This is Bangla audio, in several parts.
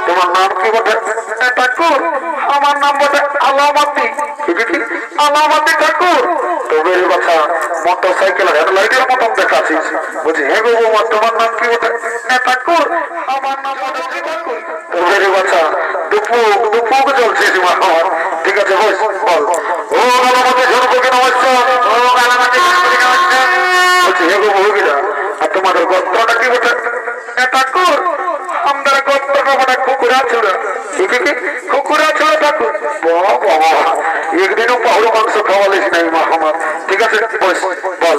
তোমার নাম কি বটে? ঠাকুর আমার নাম বটে আলামাতি। আলামাতি ঠাকুর। তবে কথা মোটর সাইকেল হেডলাইটের মতন দেখাচ্ছিস। বলছি হে গো বৌমা তোমার নাম কি বটে? ঠাকুর আমার নাম বটে ঠাকুর। তবে কথা দুপুক চলছিস মা আমার। ঠিক আছে বল ও আলামাতি ঝরপকে নমস্কার। ও আলামাতি ঝরপকে নমস্কার। বলছি হে গো বৌগিরা আর তোমাদের গোত্রটা কি বটে? ঠাকুর আমাদের গোত্রটা বটে কুকুরা ছিল। কুকুরা ছিল ঠাকুর। বাবা একদিনও পাহুড় মাংস খাওয়ালিস নাই মা আমার। ঠিক আছে বল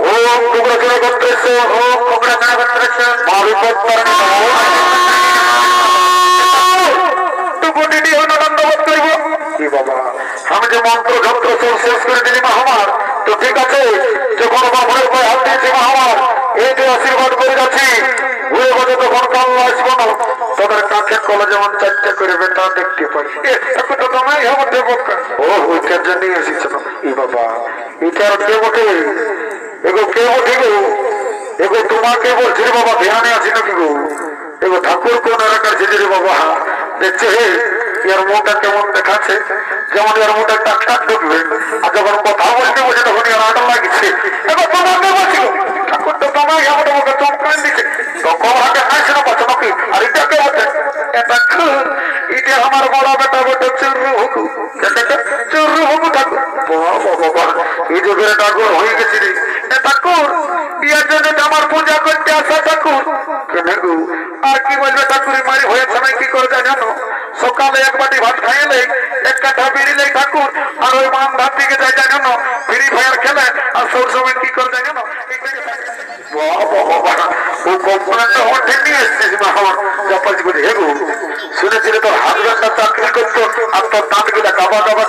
ও কুকুরা ছিল গোত্র এসো। ও কুকুরা ছিল গোত্র এসো। মারি গোত্র টুকুটি হইল দণ্ডবোধ করিব। কি বাবা আমি যে মন্ত্র যন্ত্র সব শেষ করে দিলি মা আমার। তো ঠিক আছে যখন বাপরের পায়ে হাত দিয়েছি মা আমার এই যে আশীর্বাদ করে যাচ্ছি ঘুরে বসে তখন কাল্লা আসবো না তোদের কাছে কলে যেমন চারটে করে বেটা দেখতে পাই। এখন তো তোমায় আমার দেবকা ও ওইটার জন্যই এসেছিল। ই বাবা এটার কে বটে? এগো কে বটে গো? এগো তোমাকে বলছি রে বাবা ধ্যানে আছি নাকি গো? এগো ঠাকুর কোন এলাকার ছেলে রে বাবা দেখছে হে ইয়ার মুখটা কেমন দেখাচ্ছে যেমন ইয়ার মুখটা টাক টাক ঢুকবে আর যখন কথা বলতে বসে তখন ইয়ার আটা লাগছে। এবার তোমাকে বলছি ঠাকুর তো তোমায় আমার মুখে চমকান দিচ্ছে তখন হাতে খাইছে না পাচ্ছে নাকি? আর এটা কে বটে? এটা আমার বড় বেটা বটে চুরু হুকু। চুরু হুকু ঠাকুর। বাবা এই যে বেড়ে ঠাকুর হয়ে গেছি রে ঠাকুর ইয়ার জন্য আমার পূজা করতে আসা ঠাকুর। কেন গো আর কি বলবে ঠাকুর মারি হয়েছে না কি করে জানো? সকালে এক বাটি ভাত খাইলে এক কাঠা বেরিলে ঠাকুর আর ওই মান ভাত দিকে যায় জানো ফ্রি ফায়ার খেলে আর সব সময় কি করে জানো শুনেছিল তোর হাজবেন্ডটা চাকরি করতো আর তোর দাঁত গুলা কাবা কাবা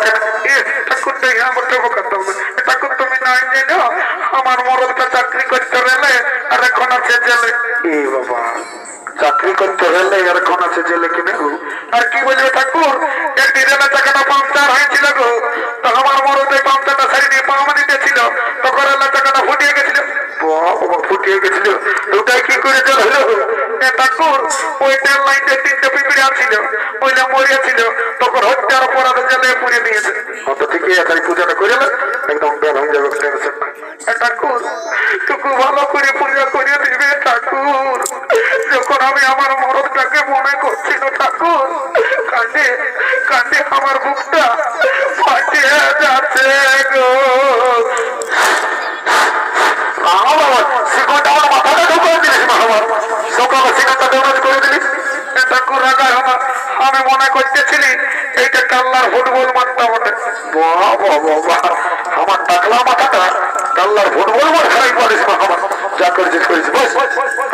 ঠাকুর তুমি নাই জানো আমার মরদটা চাকরি করতে গেলে আর এখন আছে জেলে। এ বাবা চাকরি করতে হলে এখন আছে জেলে কিনে গো। আর কি বলবে ঠাকুর একটি রেলের চাকাটা পাংচার হয়েছিল গো তো আমার মরদে পাংচারটা সারি দিয়ে পামা দিতেছিল তখন রেলের চাকাটা ফুটিয়ে গেছিল। ফুটিয়ে গেছিল ওটাই কি করে জল হলো ঠাকুর? ওই ট্রেন লাইনে তিনটে পিঁপড়ে ছিল ওইটা মরিয়াছিল তখন হত্যার অপরাধে জেলে পুড়িয়ে দিয়েছে। অত ঠিকই আছে পূজাটা করে একদম বের হয়ে যাবে টেনশন নাই। ঠাকুর টুকু ভালো করে পূজা করিয়ে দিবে ঠাকুর। যখন আমি আমার মরদটাকে মনে করছি না ঠাকুর কাঁদে কাঁদে আমার বুকটা ফাটিয়ে যাচ্ছে গো। শিকড়টা আমার মাথাটা ঢুকিয়ে দিলিস আমার সকালে শিকড়টা ডোনাজ করে দিলিস ঠাকুর রাগা আমার। আমি মনে করতেছিলি এইটা কাল্লার ফুটবল মাঠটা বটে। বাবা আমার টাকলা মাথাটা কাল্লার ফুটবল মাঠ খারাই পারিস না আমার যা করেছিস করেছিস বস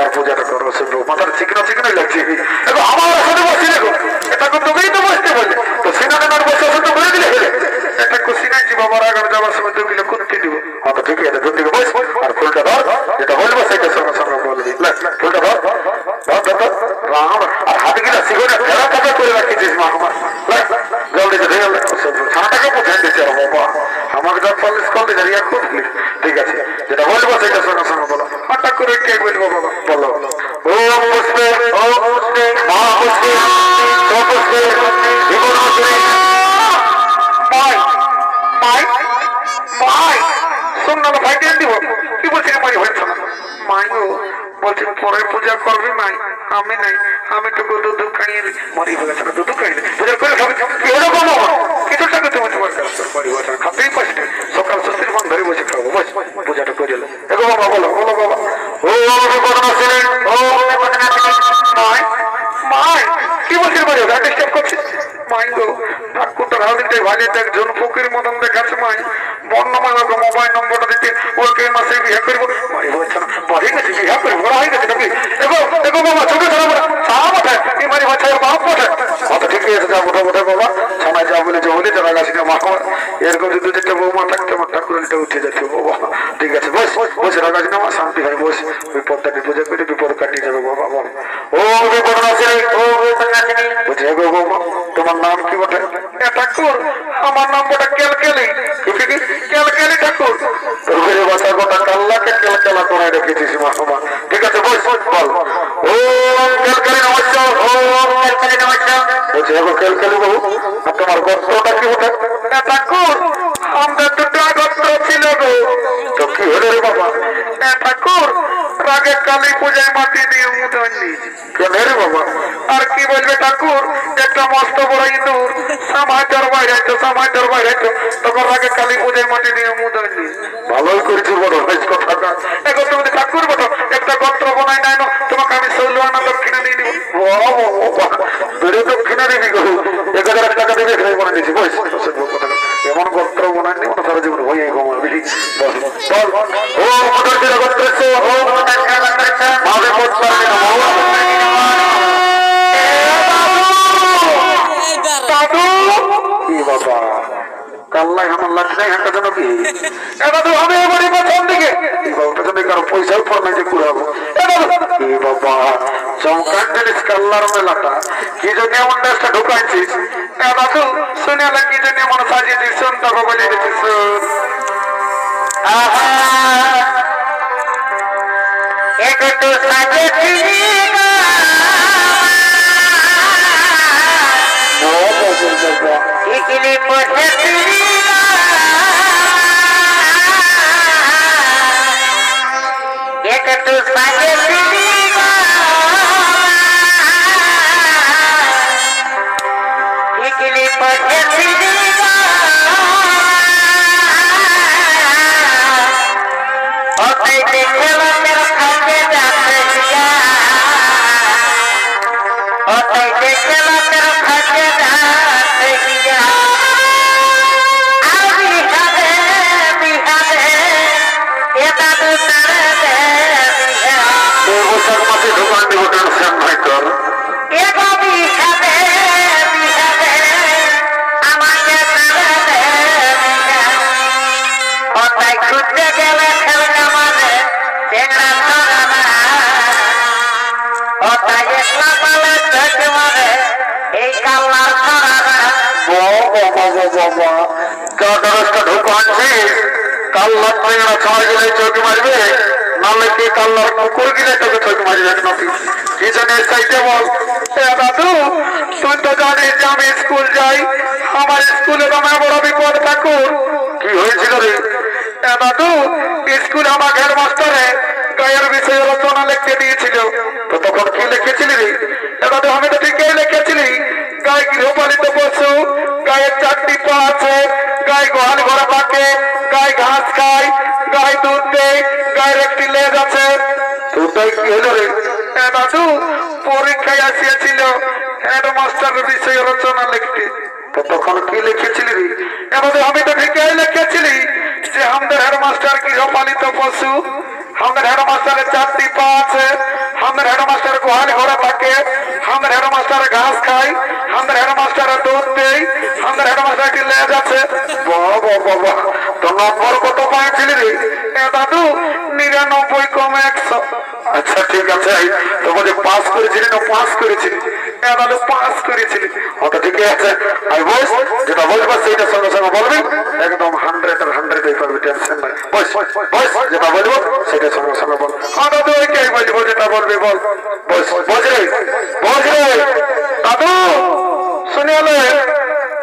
আর পূজাটা করো শুনলো মাথার চিকনাই লাগছে। দেখো আমার সাথে বসি দেখো এটাকে তুমিই তো বসতে বললে তো সিনানে না বসে তো বলে দিলে হেলে এটা খুশি নাইছি বাবার আগামী যাবার সময় 2 কিলো কুত্তি দিব। হ্যাঁ তো ঠিকই আছে দুদিকে বস আর ফুলটা ধর যেটা বলবো সেটা সঙ্গে সঙ্গে বলবি ফুলটা ধর রাম আর হাত গিলা সিগরে ফেরা টাকা করে রাখিছিস মা আমার জলদি ধরে গেল ছানাটাকে পৌঁছে দিচ্ছে বাবা আমাকে যখন পলিশ করতে যাই আর খুব ঠিক আছে যেটা বলবো সেটা সঙ্গে সঙ্গে বলো হঠাৎ করে কে বলবো বাবা বলো ও পুষ্পে ও পুষ্পে মহাপুষ্পে সপুষ্পে জীবনশ্রী মাই মাই মাই শুননা ভাইকে দিব কি বলছি মাই হচ্ছে না মাই বলছি পরে পূজা করবি মাই আমি নাই আমি তো দুধ খাইয়ে মরি হয়ে গেছে দুধ খাইয়ে পূজা করে খাবি এরকম কিছু টাকা তুমি তোমার বাড়ি বসে খাতেই পারছি সকাল ষষ্ঠীর মান ধরে বসে খাবো বস পূজাটা করে এলো দেখো বাবা বলো বলো বাবা ও ও মাই মাই কি বলছিস বাড়ি ডিস্টার্ব করছিস মাই গো ঠাকুরটা ভালো ভালো দেখ জন ফকির মতন দেখাচ্ছে মাই বর্ণমায় ওকে মোবাইল নম্বরটা দিতে ওকে মাসে বিয়ে করবো মাই বলছে না বাড়ি গেছে বিয়ে করবো বড় হয়ে গেছে নাকি দেখো দেখো বাবা ছোট ছোট সাপ ওঠে এই মারি বাচ্চার বাপ ওঠে অত ঠিকই আছে যা ওঠা ওঠে বাবা সময় যা বলে জানা গেছে না মা এরকম যদি 2-4টা বৌমা থাকতে আমার ঠাকুরটা উঠে যাচ্ছে বাবা ঠিক আছে বস বসে রাখাছি না আমার শান্তি হয় বস বিপদটা পূজা করে বিপদ কাটিয়ে যাবে বাবা বল ও বিপদ আছে ও বুঝে গো বৌমা তোমার নাম কি বটে ঠাকুর আমার নাম বটে কেলকেলি কেলকেলি ঠাকুর কথা গোটা কাল্লাকে কেলকেলা করে রেখেছিস মাসমা। ঠিক আছে বল বল। ও কেলকেলি নমস্কার, ও কেলকেলি নমস্কার। বলছি এখন কেলকেলি বাবু তোমার গোত্রটা কি হতো? ঠাকুর আমাদের দুটো গোত্র ছিল গো। তো কি হলো রে বাবা? ঠাকুর রাগে কালী পূজায় মাটি দিয়ে উঠে কেন রে বাবা? আর কি বলবে ঠাকুর, একটা মস্ত বড় ইঁদুর সামাইটার বাইরে তখন রাগে কালী পূজায় মাটি দিয়ে মুখ হয়নি। ভালোই করেছি বড় কথাটা। এখন তুমি ঠাকুর বলো একটা গোত্র বনাই নাই না, তোমাকে আমি 16 আনা দক্ষিণা দিয়ে দিব। বেড়ে দক্ষিণা দিবি গো, 1000 টাকা দিবি এখানে বনে দিয়েছি। এমন গোত্র বনায়নি ওটা সারা জীবন হয়ে ঘুমা বুঝলি। বল বল। ও মোটর ছিল গোত্র, ও মোটর ছিল গোত্র, ভাবে করতে পারবি না দাদু। কি বাবা কাল্লাই আমার লাগছে না একটা জন্য কি দাদু আমি এবারে প্রথম দিকে ওটা জন্য কারো পয়সাও পর নাই যে কুড়াবো। বাবা চমকান জিনিস কাল্লার মেলাটা কি জন্য এমন দেশটা ঢুকাইছিস দাদু? শুনে আলা কি জন্য এমন সাজিয়ে দিস তবে বলে দিচ্ছিস একটু সাজিয়েছি ইকিলি পড়েছি একটু সাজিয়েছি ইকিলি পড়েছি ওই দেখে লোকের খাতে যাচ্ছে ওই দেখে লোকের খাতে যাচ্ছে কাল্লার ট্রেনা ছয় গেলে চোখ মারবে, নাহলে কি কাল্লার কুকুর গিলে তোকে চোখ মারবে নাকি কি জানি চাইতে বল। দাদু তুই তো জানিস যে আমি স্কুল যাই, আমার স্কুলে আমার বড় বিপদ ঠাকুর। কি হয়েছিল রে? দাদু স্কুলে আমার হেডমাস্টারে গায়ের বিষয়ে রচনা লিখতে দিয়েছিল। তো তখন কি লিখেছিলি রে? দাদু আমি তো ঠিকই লিখেছিলি গায়ে গৃহপালিত পশু, গায়ের 4টি পা আছে, গায়ে গোহাল ঘরে থাকে, গায়ে ঘাস খায়, গায়ে দুধ দেয়, গায়ের একটি লেজ আছে। ওটাই কি হলো রে? দাদু পরীক্ষায় আসিয়াছিল হেডমাস্টার বিষয়ে রচনা লিখতে। তো তখন কি লিখেছিলি রে? এবার আমি তো ঠিকই লিখেছিলি যে আমাদের হেডমাস্টার গৃহপালিত পশু, আমাদের হেডমাস্টারের 4টি পা আছে, আমাদের হেডমাস্টার গোহাল ঘরে থাকে, আমাদের হেডমাস্টার ঘাস খায়, আমাদের হেডমাস্টারের দুধ দেয়, আমাদের হেডমাস্টার একটি লেজ আছে। বাবা বাবা তো নম্বর কত পাইছিলি রে? দাদু 99 কম 100। আচ্ছা ঠিক আছে, তো বলে পাস করেছিলি না পাস করেছিলি? দাদু পাস করেছিলি। ওটা ঠিকই আছে, আমি বস যেটা বলবো সেইটা সঙ্গে সঙ্গে বলবি, একদম 100 পারবি, টেনশন নাই। বস বস যেটা বলবো সেটা সঙ্গে সঙ্গে বল। দাদু ওইটাই বলবো যেটা বলবি বল। বস বস রে বস রে। দাদু শুনে এলে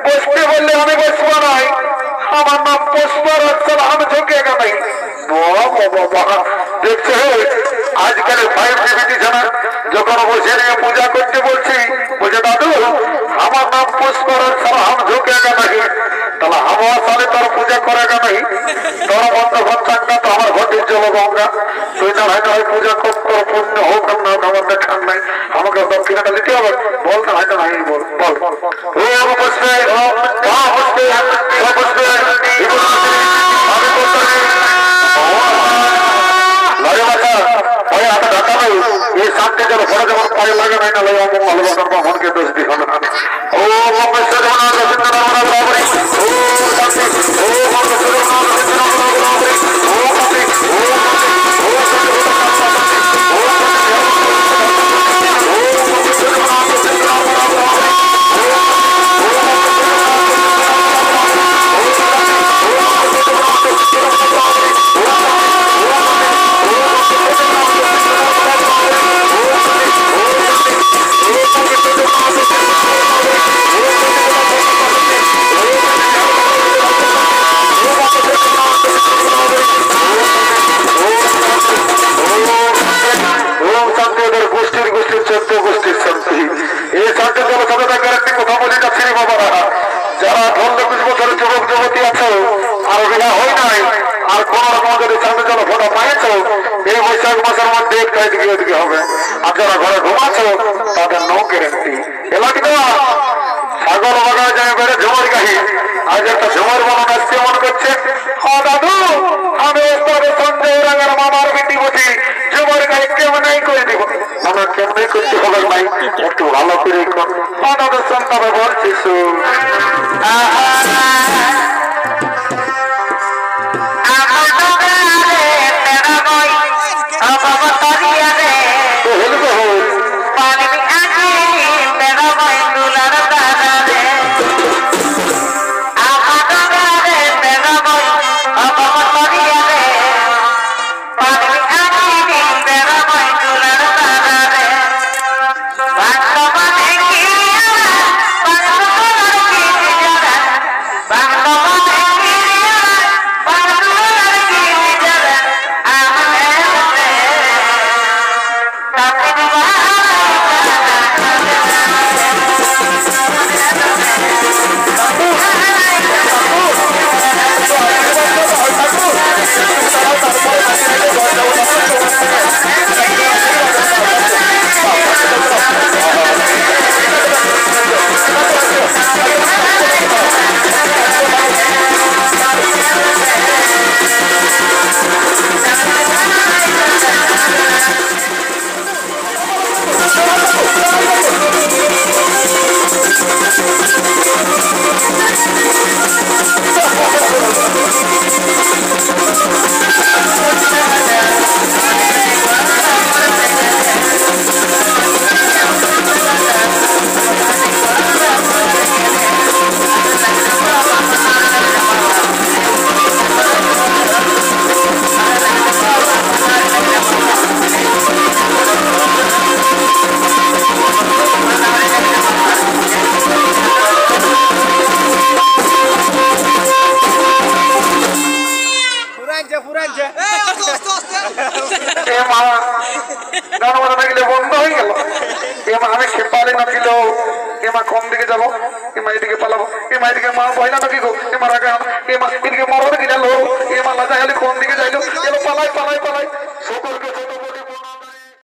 বসতে বললে আমি বসবো নাই, আমার নাম পুষ্পরাজ সালাম ঝুঁকেগা নাই। বাবা দেখছে আজকাল 5G বিটিছানা যখন বসে নিয়ে পূজা করতে বলছি, বলছে দাদু আমার নাম পুষ্পরাজ সালাম ঝুঁকেগা নাই, তাহলে আমার সালে তোর পূজা করেগা নাই, তোর বন্ধ ঘর চাঙ্গা তো আমার ঘটির জল গঙ্গা, তুই না হয় না হয় পূজা কর, তোর পুণ্য হোক না আমার দেখান নাই, আমাকে দক্ষিণাটা দিতে হবে। বল না হয় না নাই বল বল। ও বসবে বসবে বসবে আমি বলতে লাগে মাথা ভয় হাতে ঢাকা নেই, এই সামনে যেন ঘরে যেমন পায়ে লাগে নাই না লাগে অমন ভালোবাসার বা মনকে দোষ দিও না। ও মঙ্গেশ্বর জগন্নাথ রবীন্দ্রনাথ বাবরি, ও শান্তি, ও মঙ্গেশ্বর জগন্নাথ রবীন্দ্রনাথ বাবরি, ও শান্তি, ও শান্তি, ও একটি কথা বলে যাচ্ছি বাবারা, যারা 18-20 বছরের যুবক যুবতী আছো আর বিবাহ হয় নাই আর কোন রকম যদি চাঁদে জল ফোটা পাইছো, এই বৈশাখ মাসের মধ্যে একটা এদিকে ওদিকে হবে। আর যারা ঘরে ঘুমাচ্ছো তাদের নো গ্যারেন্টি। এলাকি তো ছাগল বাগায় যায় বেড়ে ঝুমর গাহি, আজ একটা ঝুমর বলন আসছে মন করছে। হ্যাঁ দাদু, আমি ওস্তাদের সঞ্জয় রাঙার মামার বেটি বুঝি, ঝুমর গাহি কেমনই করে দিব। আমরা কেমনই করতে হবে ভাই, একটু ভালো করে হ্যাঁ দাদু সন্তানে বলছিস। বন্ধ হয়ে গেল। আমি খেপালে নাছিল, এমা কম দিকে যাবো, এমা এদিকে পালাবো, এমা এদিকে মা ভয় না নাকি গো, এমার আগে এমা এদিকে মরো গেল, এমা লাজা গেলে কোন দিকে যাইলো, পালাই পালাই